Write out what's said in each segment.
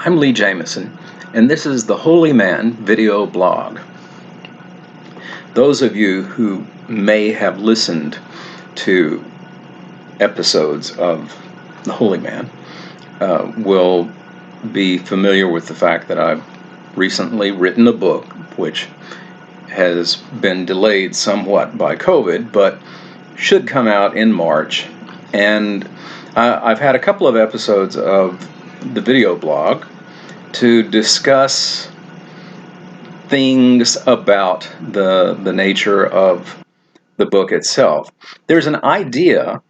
I'm Lee Jamison, and this is the Holy Man video blog. Those of you who may have listened to episodes of the Holy Man will be familiar with the fact that I've recently written a book which has been delayed somewhat by COVID, but should come out in March. And I've had a couple of episodes of the video blog to discuss things about the nature of the book itself. There's an idea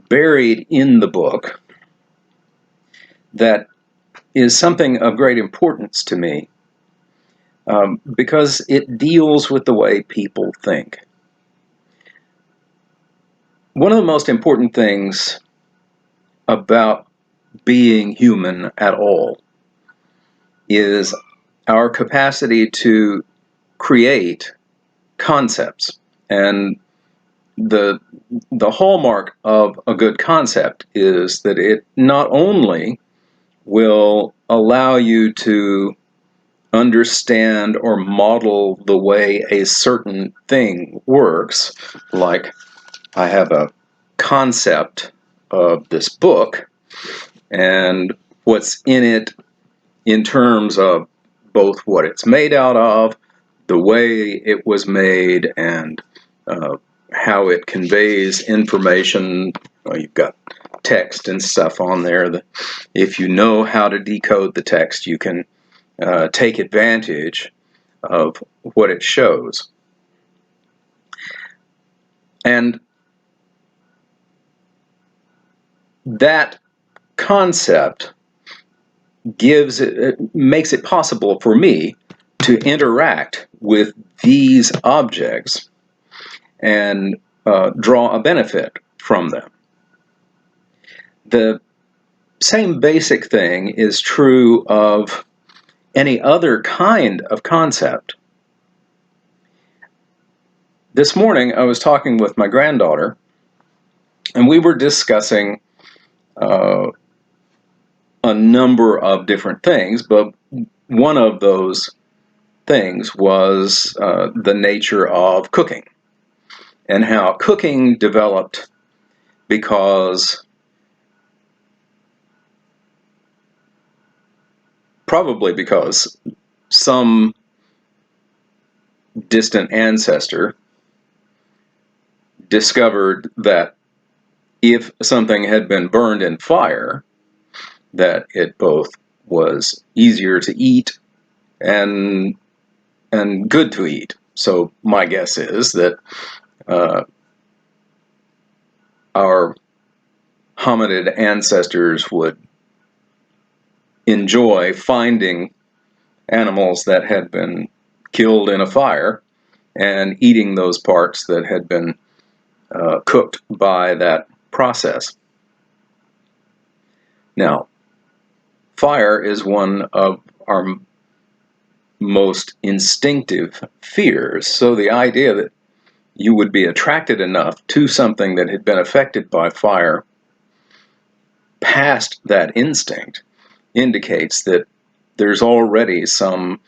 buried in the book that is something of great importance to me because it deals with the way people think. One of the most important things about being human at all is our capacity to create concepts. And the hallmark of a good concept is that it not only will allow you to understand or model the way a certain thing works, like I have a concept of this book and what's in it in terms of both what it's made out of, the way it was made, and how it conveys information. Well, you've got text and stuff on there that if you know how to decode the text, you can take advantage of what it shows. And that concept makes it possible for me to interact with these objects and draw a benefit from them. The same basic thing is true of any other kind of concept. This morning I was talking with my granddaughter, and we were discussing a number of different things, but one of those things was the nature of cooking, and how cooking developed probably because some distant ancestor discovered that if something had been burned in fire, that it both was easier to eat and good to eat. So my guess is that our hominid ancestors would enjoy finding animals that had been killed in a fire and eating those parts that had been cooked by that process. Now, fire is one of our most instinctive fears, so the idea that you would be attracted enough to something that had been affected by fire past that instinct indicates that there's already some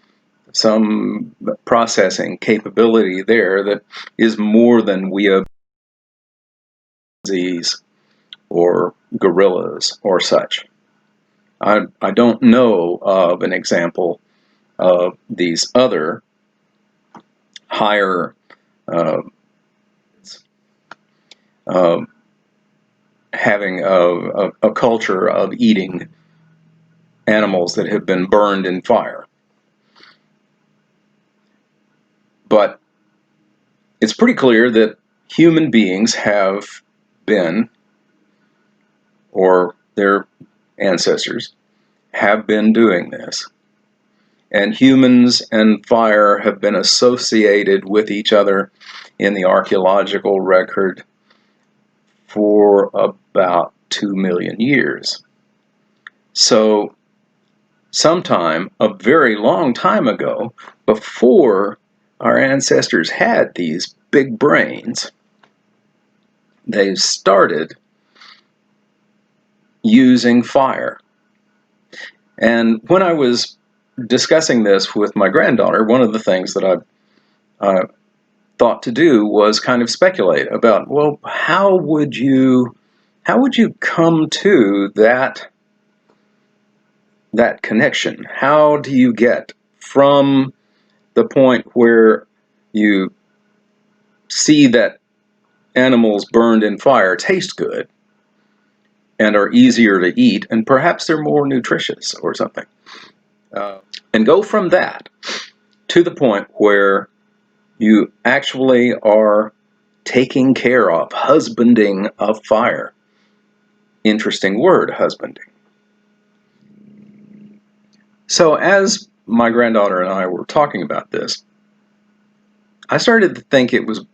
processing capability there that is more than we have disease or gorillas or such. I don't know of an example of these other higher having a culture of eating animals that have been burned in fire. But it's pretty clear that human beings have been, or their ancestors have been doing this. And humans and fire have been associated with each other in the archaeological record for about 2 million years. So sometime, a very long time ago, before our ancestors had these big brains, they started using fire. And when I was discussing this with my granddaughter, one of the things that I thought to do was kind of speculate about, well, how would you come to that connection? How do you get from the point where you see that animals burned in fire taste good and are easier to eat, and perhaps they're more nutritious or something, and go from that to the point where you actually are taking care of, husbanding of fire. Interesting word, husbanding. So as my granddaughter and I were talking about this, I started to think it was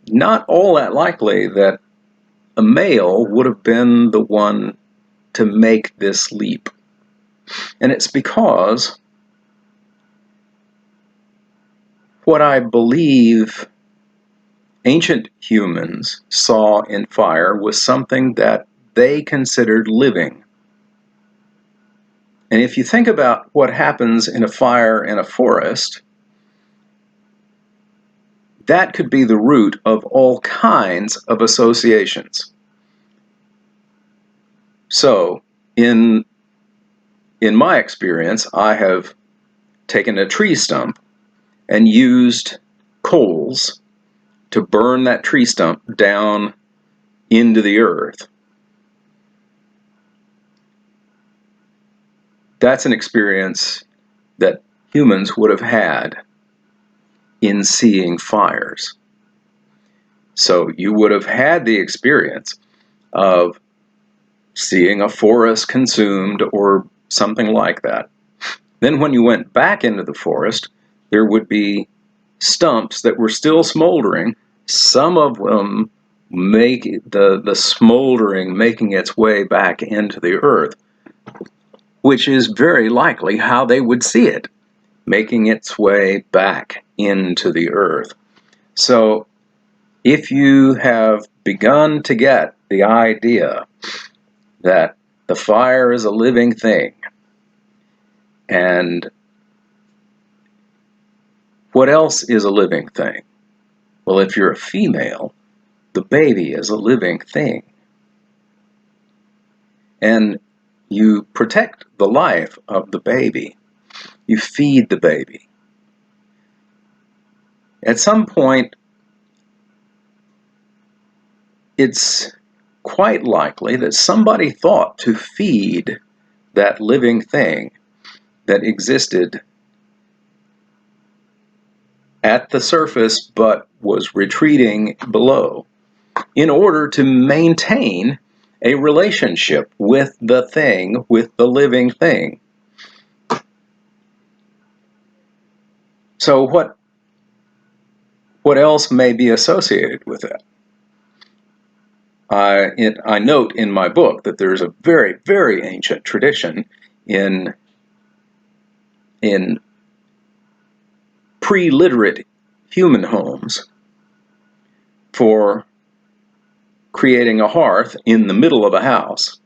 not all that likely that a male would have been the one to make this leap. And it's because what I believe ancient humans saw in fire was something that they considered living. And if you think about what happens in a fire in a forest, that could be the root of all kinds of associations. So, in my experience, I have taken a tree stump and used coals to burn that tree stump down into the earth. That's an experience that humans would have had in seeing fires. So you would have had the experience of seeing a forest consumed or something like that. Then when you went back into the forest, there would be stumps that were still smoldering. Some of them make the smoldering making its way back into the earth, which is very likely how they would see it, making its way back into the earth. So if you have begun to get the idea that the fire is a living thing, and what else is a living thing? Well, if you're a female, the baby is a living thing. And you protect the life of the baby. You feed the baby. At some point, it's quite likely that somebody thought to feed that living thing that existed at the surface but was retreating below in order to maintain a relationship with the thing, with the living thing. So what else may be associated with that? I note in my book that there's a very, very ancient tradition in pre-literate human homes for creating a hearth in the middle of a house.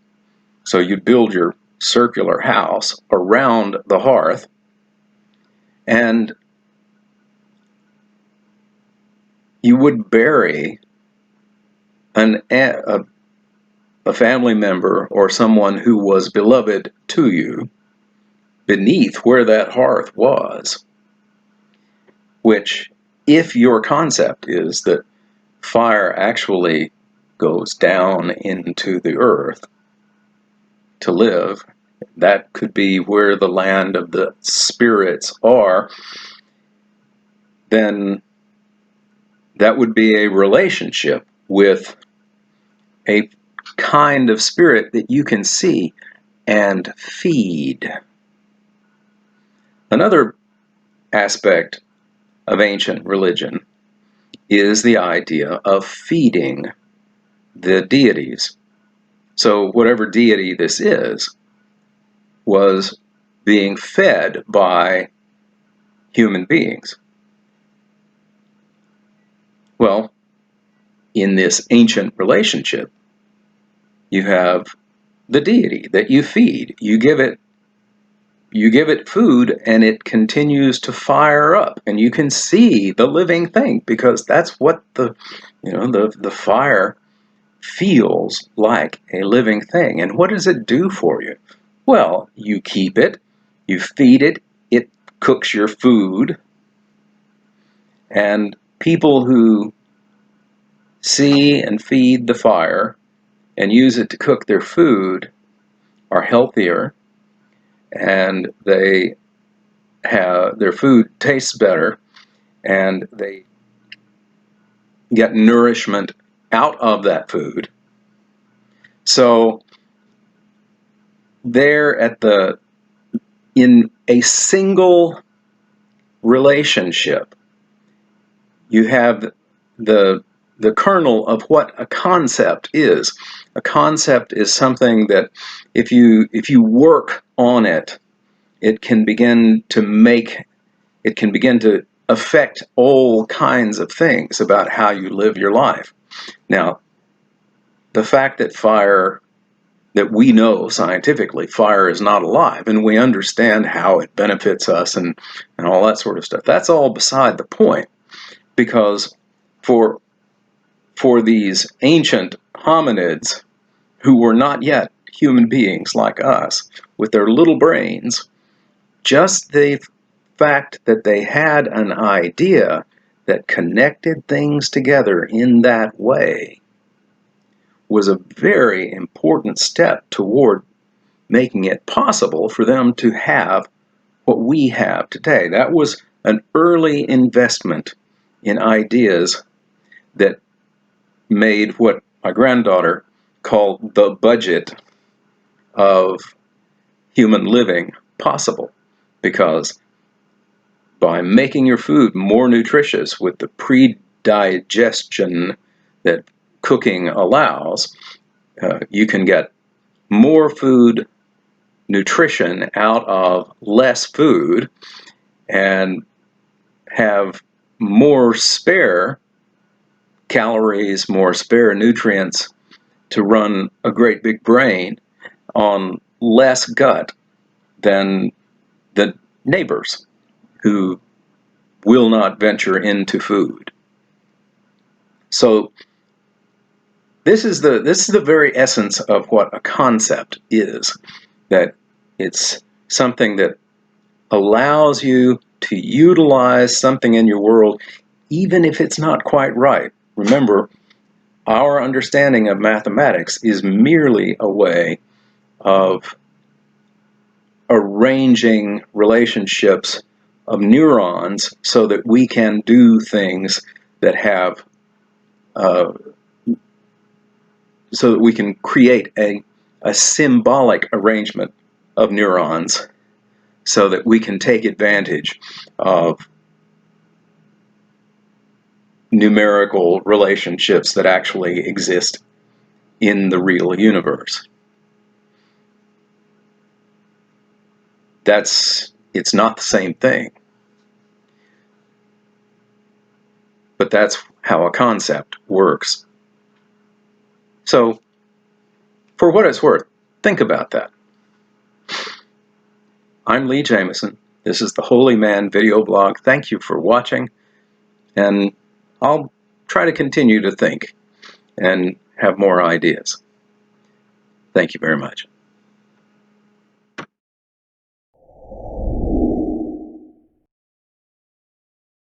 So you'd build your circular house around the hearth, and you would bury a family member or someone who was beloved to you beneath where that hearth was. Which, if your concept is that fire actually goes down into the earth to live, that could be where the land of the spirits are, then that would be a relationship with a kind of spirit that you can see and feed. Another aspect of ancient religion is the idea of feeding the deities. So whatever deity this is was being fed by human beings. Well, in this ancient relationship, you have the deity that you feed. You give it you give it food and it continues to fire up, and you can see the living thing, because that's what the fire feels like, a living thing. And what does it do for you? Well, you keep it, you feed it, it cooks your food, and people who see and feed the fire and use it to cook their food are healthier, and their food tastes better, and they get nourishment out of that food. So they're in a single relationship. You have the kernel of what a concept is. A concept is something that if you work on it, it can begin to affect all kinds of things about how you live your life. Now, the fact that we know scientifically fire is not alive, and we understand how it benefits us and all that sort of stuff, that's all beside the point, because for these ancient hominids who were not yet human beings like us, with their little brains, just the fact that they had an idea that connected things together in that way was a very important step toward making it possible for them to have what we have today. That was an early investment in ideas that made what my granddaughter called the budget of human living possible, because by making your food more nutritious with the pre-digestion that cooking allows, you can get more food nutrition out of less food and have more spare calories, more spare nutrients to run a great big brain on less gut than the neighbors who will not venture into food. So this is the very essence of what a concept is, that it's something that allows you to utilize something in your world even if it's not quite right. Remember, our understanding of mathematics is merely a way of arranging relationships of neurons so that we can do things that have so that we can create a symbolic arrangement of neurons so that we can take advantage of numerical relationships that actually exist in the real universe. It's not the same thing, but that's how a concept works. So, for what it's worth, think about that. I'm Lee Jameson. This is the Holy Man video blog. Thank you for watching, and I'll try to continue to think and have more ideas. Thank you very much.